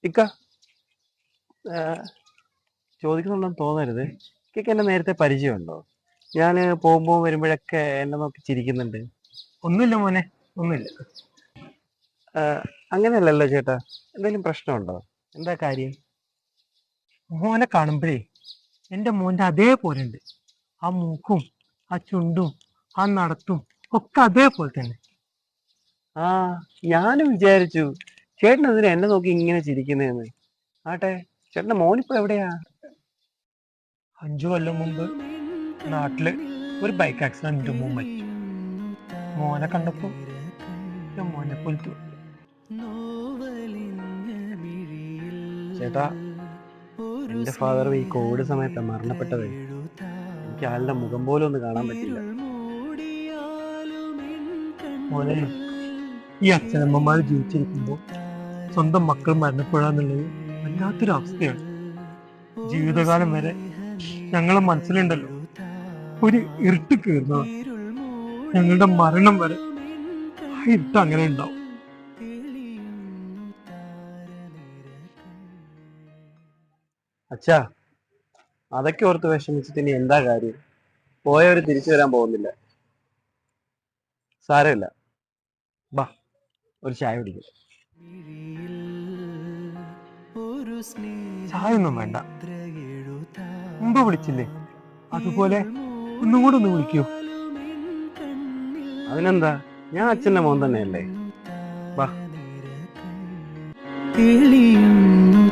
ഇക്ക ചോദിക്കുന്നുണ്ടെന്ന് തോന്നരുത്. ഇക്കൊക്കെ എന്നെ നേരത്തെ പരിചയമുണ്ടോ? ഞാൻ പോകുമ്പോൾ വരുമ്പോഴൊക്കെ എന്നെ നോക്കി ചിരിക്കുന്നുണ്ട്. ഒന്നുമില്ല മോനെ, ഒന്നുമില്ല. അങ്ങനെയല്ലല്ലോ ചേട്ടാ, എന്തെങ്കിലും പ്രശ്നമുണ്ടോ? എന്താ കാര്യം? മോനെ കാണുമ്പോഴേ എൻ്റെ മോൻ്റെ അതേപോലെ ഉണ്ട്. ആ മൂക്കും ആ ചുണ്ടും ആ നടത്തും ഒക്കെ അതേപോലെ തന്നെ. ആ, ഞാനും വിചാരിച്ചു ചേട്ടൻ എന്തിനാ എന്നെ നോക്കി ഇങ്ങനെ ചിരിക്കുന്നതെന്ന്. ആട്ടെ, ചേട്ടൻ്റെ മോനിപ്പോ എവിടെയാ? 5 കൊല്ലം മുമ്പ് നാട്ടില് ഒരു ബൈക്ക് ആക്സിഡന്റ് മോൻ മരിച്ചു. മോനെ കണ്ടപ്പോ ഞാൻ മോനെ പോലെ തോന്നി. ചേട്ടാ, എന്റെ ഫാദർ ഈ കോവിഡ് സമയത്ത് മരണപ്പെട്ടത്. എനിക്ക് ആളുടെ മുഖം പോലും ഒന്ന് കാണാൻ പറ്റില്ല. മോനെ, ഈ അച്ഛനമ്മമാർ ജീവിച്ചിരിക്കുമ്പോൾ സ്വന്തം മക്കൾ മരണപ്പെടാന്നുള്ളത് വല്ലാത്തൊരു അവസ്ഥയാണ്. ജീവിതകാലം വരെ ഞങ്ങളെ മനസ്സിലുണ്ടല്ലോ ഒരു ഇരുട്ട് കീറുന്നത്. ഞങ്ങളുടെ മരണം വരെ ആ ഇരുട്ട് അങ്ങനെ ഉണ്ടാവും. അച്ഛാ, അതൊക്കെ ഓർത്ത് വിഷമിച്ചിട്ട് ഇനി എന്താ കാര്യം? പോയവര് തിരിച്ചു വരാൻ പോകുന്നില്ല. സാരമില്ല, ബാ ഒരു ചായ കുടിക്കും. ചായ ഒന്നും വേണ്ട, മുമ്പ് വിളിച്ചില്ലേ അതുപോലെ ഒന്നും കൂടെ ഒന്ന് വിളിക്കൂ. അതിനെന്താ, ഞാൻ അച്ഛൻ്റെ മോൻ തന്നെയല്ലേ. ബാ. തെളിയുന്നു